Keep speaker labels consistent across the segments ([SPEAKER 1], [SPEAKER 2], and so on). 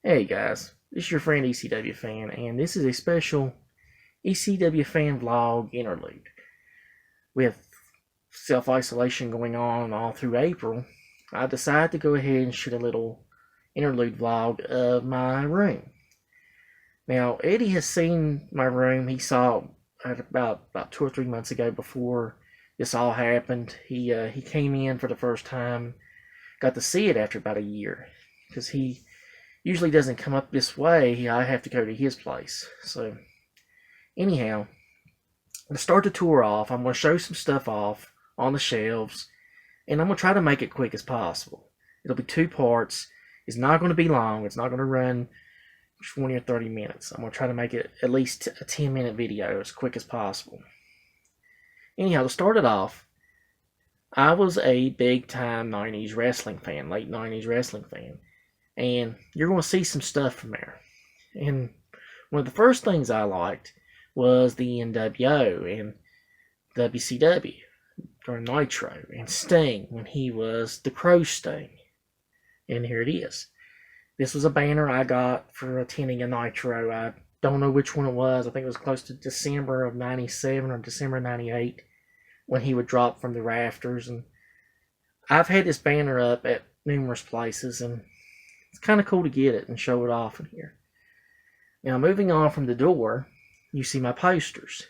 [SPEAKER 1] Hey guys, this is your friend ECWFan, and this is a special ECWFan vlog interlude. With self-isolation going on all through April, I decided to go ahead and shoot a little interlude vlog of my room. Now, Eddie has seen my room. He saw it about 2 or 3 months ago before this all happened. He came in for the first time, got to see it after about a year, because he usually doesn't come up this way. I have to go to his place. So anyhow, to start the tour off, I'm going to show some stuff off on the shelves, and I'm going to try to make it quick as possible. It'll be 2 parts. It's not going to be long. It's not going to run 20 or 30 minutes. I'm going to try to make it at least a 10-minute video as quick as possible. Anyhow, to start it off, I was a big-time 90s wrestling fan, late 90s wrestling fan. And you're going to see some stuff from there. And one of the first things I liked was the NWO and WCW during Nitro, and Sting when he was the Crow Sting. And here it is. This was a banner I got for attending a Nitro. I don't know which one it was. I think it was close to December of 97 or December 98 when he would drop from the rafters. And I've had this banner up at numerous places, and it's kind of cool to get it and show it off in here. Now, moving on from the door, you see my posters.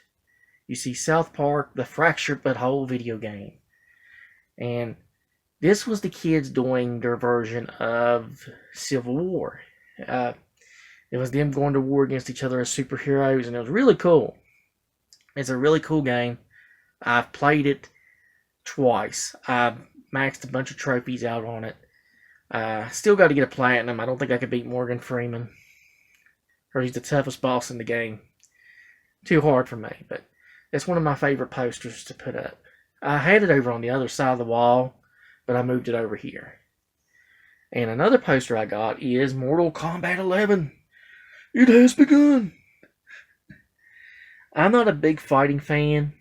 [SPEAKER 1] You see South Park, the Fractured But Whole video game. And this was the kids doing their version of Civil War. It was them going to war against each other as superheroes, and it was really cool. It's a really cool game. I've played it twice. I've maxed a bunch of trophies out on it. Still got to get a platinum. I don't think I could beat Morgan Freeman, or he's the toughest boss in the game. Too hard for me, but it's one of my favorite posters to put up. I had it over on the other side of the wall, but I moved it over here. And another poster I got is Mortal Kombat 11. It has begun. I'm not a big fighting fan,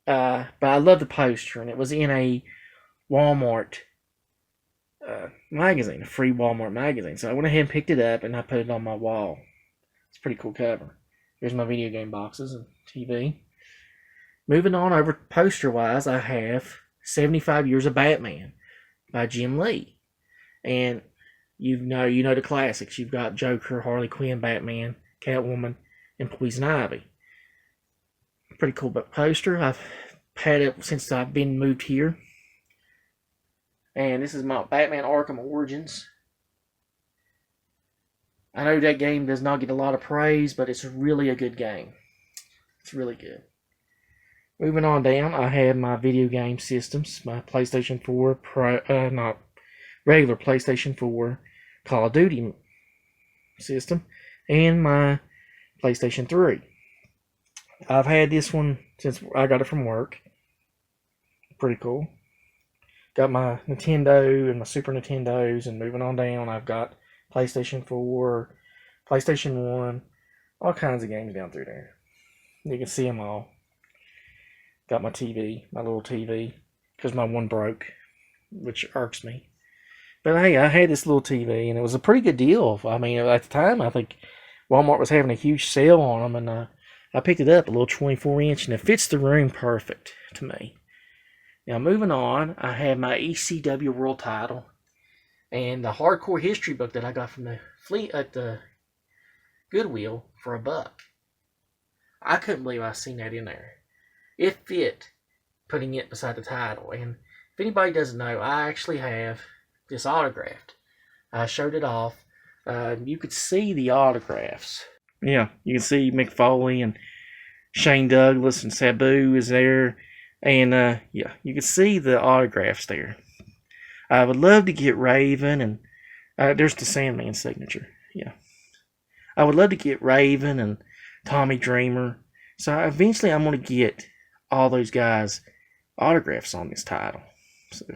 [SPEAKER 1] but I love the poster, and it was in a Walmart magazine, a free Walmart magazine. So I went ahead and picked it up, and I put it on my wall. It's a pretty cool cover. Here's my video game boxes and TV. Moving on over poster-wise, I have 75 Years of Batman by Jim Lee. And you know the classics. You've got Joker, Harley Quinn, Batman, Catwoman, and Poison Ivy. Pretty cool poster. I've had it since I've been moved here. And this is my Batman Arkham Origins. I know that game does not get a lot of praise, but it's really a good game. It's really good. Moving on down, I have my video game systems. My PlayStation 4 not regular PlayStation 4 Call of Duty system, and my PlayStation 3. I've had this one since I got it from work. Pretty cool. Got my Nintendo and my Super Nintendos, and moving on down, I've got PlayStation 4, PlayStation 1, all kinds of games down through there. You can see them all. Got my TV, my little TV, because my one broke, which irks me. But hey, I had this little TV, and it was a pretty good deal. I mean, at the time, I think Walmart was having a huge sale on them, and I picked it up, a little 24-inch, and it fits the room perfect to me. Now, moving on, I have my ECW World Title and the Hardcore History book that I got from the fleet at the Goodwill for $1. I couldn't believe I seen that in there. It fit, putting it beside the title. And if anybody doesn't know, I actually have this autographed. I showed it off. You could see the autographs. Yeah, you can see Mick Foley and Shane Douglas and Sabu is there. And, yeah, you can see the autographs there. I would love to get Raven, and there's the Sandman signature. Yeah. I would love to get Raven and Tommy Dreamer. So eventually I'm going to get all those guys' autographs on this title. So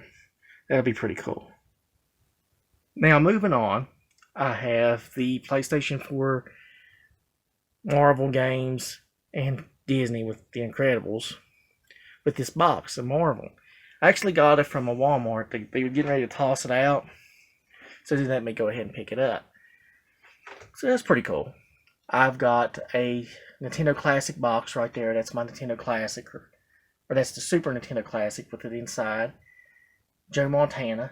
[SPEAKER 1] that'll be pretty cool. Now, moving on, I have the PlayStation 4 Marvel games and Disney with The Incredibles. With this box of Marvel. I actually got it from a Walmart. They were getting ready to toss it out, so they let me go ahead and pick it up. So that's pretty cool. I've got a Nintendo Classic box right there. That's my Nintendo Classic, or that's the Super Nintendo Classic with it inside. Joe Montana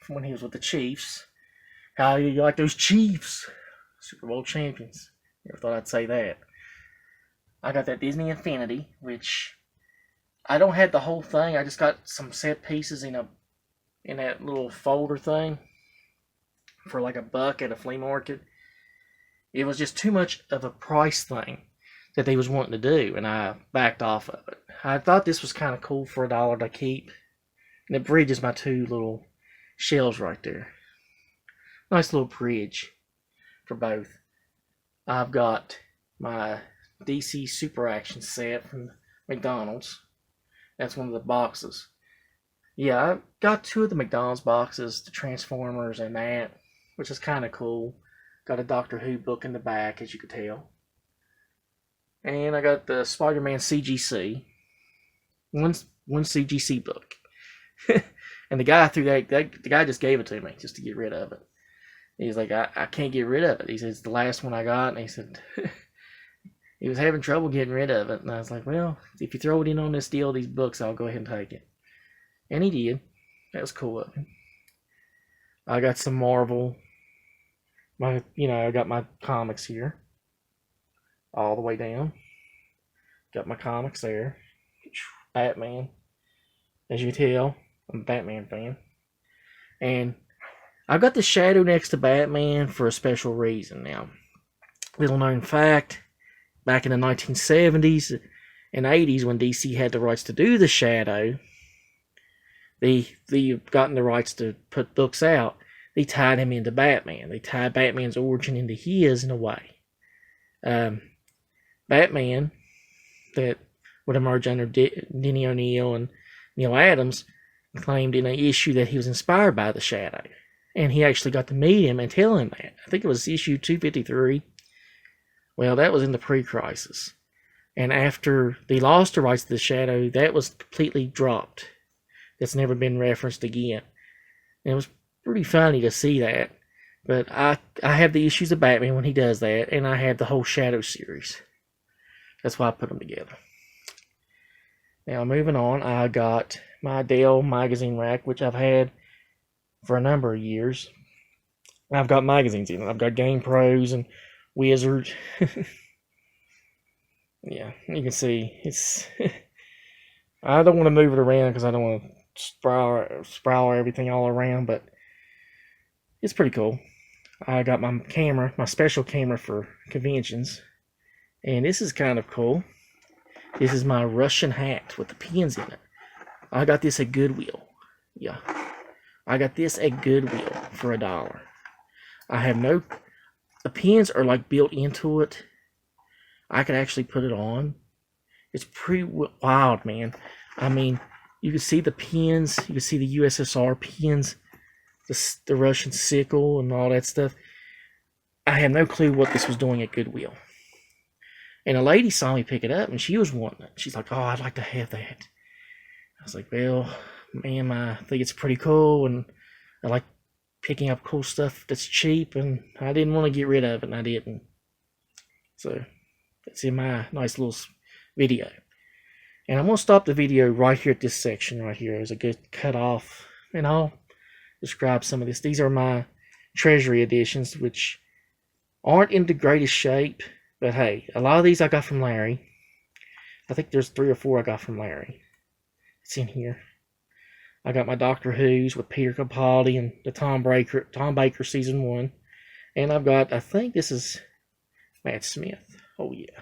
[SPEAKER 1] from when he was with the Chiefs. How do you like those Chiefs? Super Bowl champions. Never thought I'd say that. I got that Disney Infinity, which I don't have the whole thing. I just got some set pieces in that little folder thing for like $1 at a flea market. It was just too much of a price thing that they was wanting to do, and I backed off of it. I thought this was kind of cool for $1 to keep, and it bridges my 2 little shelves right there. Nice little bridge for both. I've got my DC Super Action set from McDonald's. That's one of the boxes. Yeah, I got 2 of the McDonald's boxes, the Transformers and that, which is kind of cool. Got a Doctor Who book in the back, as you could tell. And I got the Spider-Man CGC. One CGC book. And the guy threw the guy just gave it to me just to get rid of it. He's like, I can't get rid of it. He said, it's the last one I got. And he said, he was having trouble getting rid of it. And I was like, well, if you throw it in on this deal, these books, I'll go ahead and take it. And he did. That was cool of him. I got some Marvel. I got my comics here. All the way down. Got my comics there. Batman. As you can tell, I'm a Batman fan. And I've got the shadow next to Batman for a special reason now. Little known fact, back in the 1970s and 80s when DC had the rights to do the shadow, they gotten the rights to put books out. They tied him into Batman. They tied Batman's origin into his in a way. Batman, that would emerge under Denny O'Neil and Neil Adams, claimed in an issue that he was inspired by the Shadow. And he actually got to meet him and tell him that. I think it was issue 253. Well, that was in the pre-crisis. And after they lost the rights to the Shadow, that was completely dropped. That's never been referenced again. And it was pretty funny to see that. But I have the issues of Batman when he does that, and I have the whole Shadow series. That's why I put them together. Now, moving on, I got my Dell magazine rack, which I've had for a number of years. I've got magazines in it. I've got Game Pros and Wizard. Yeah, you can see it's. I don't want to move it around because I don't want to sprawl everything all around, but it's pretty cool. I got my camera, my special camera for conventions, and this is kind of cool. This is my Russian hat with the pins in it. I got this at Goodwill. Yeah. I got this at Goodwill for $1. I have the pins are like built into it. I could actually put it on. It's pretty wild, man. I mean, you can see the pins. You can see the USSR pins. The Russian sickle and all that stuff. I had no clue what this was doing at Goodwill. And a lady saw me pick it up, and she was wanting it. She's like, oh, I'd like to have that. I was like, well, ma'am, I think it's pretty cool, and I like picking up cool stuff that's cheap, and I didn't want to get rid of it, and I didn't. So, that's in my nice little video. And I'm going to stop the video right here at this section right here as a good cut off, and I'll describe some of this. These are my Treasury editions, which aren't in the greatest shape. But hey, a lot of these I got from Larry. I think there's 3 or 4 I got from Larry. It's in here. I got my Doctor Who's with Peter Capaldi and the Tom Baker season 1. And I've got, I think this is Matt Smith. Oh yeah.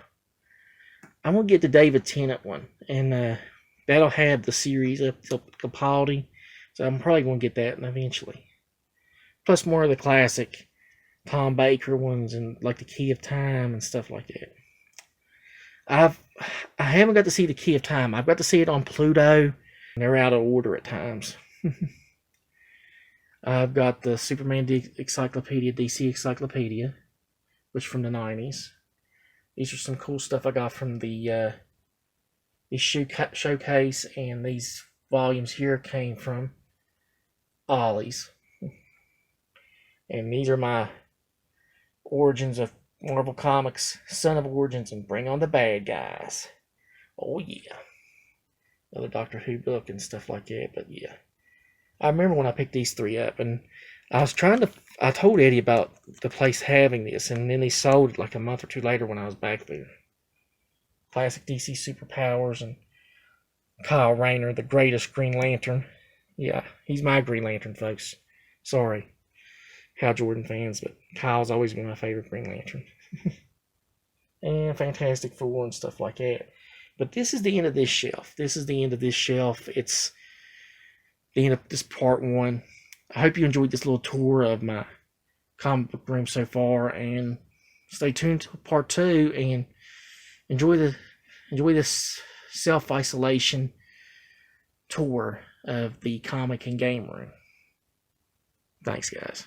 [SPEAKER 1] I'm going to get the David Tennant one. And that'll have the series up to Capaldi. So I'm probably going to get that eventually. Plus more of the classic Tom Baker ones and like the Key of Time and stuff like that. I haven't got to see the Key of Time. I've got to see it on Pluto, and they're out of order at times. I've got the Superman Encyclopedia, DC Encyclopedia, which from the 90s. These are some cool stuff I got from the showcase, and these volumes here came from Ollie's. And these are my origins of Marvel Comics, Son of Origins, and Bring on the Bad Guys. Oh yeah. Another Doctor Who book and stuff like that, but yeah. I remember when I picked these 3 up, and I told Eddie about the place having this, and then they sold it like a month or 2 later when I was back there. Classic DC Superpowers and Kyle Rayner, the greatest Green Lantern. Yeah, he's my Green Lantern, folks. Sorry, Hal Jordan fans, but Kyle's always been my favorite Green Lantern. And Fantastic Four and stuff like that. But this is the end of this shelf. It's the end of this part 1. I hope you enjoyed this little tour of my comic book room so far, and stay tuned to part 2 and enjoy this self-isolation tour of the comic and game room. Thanks, guys.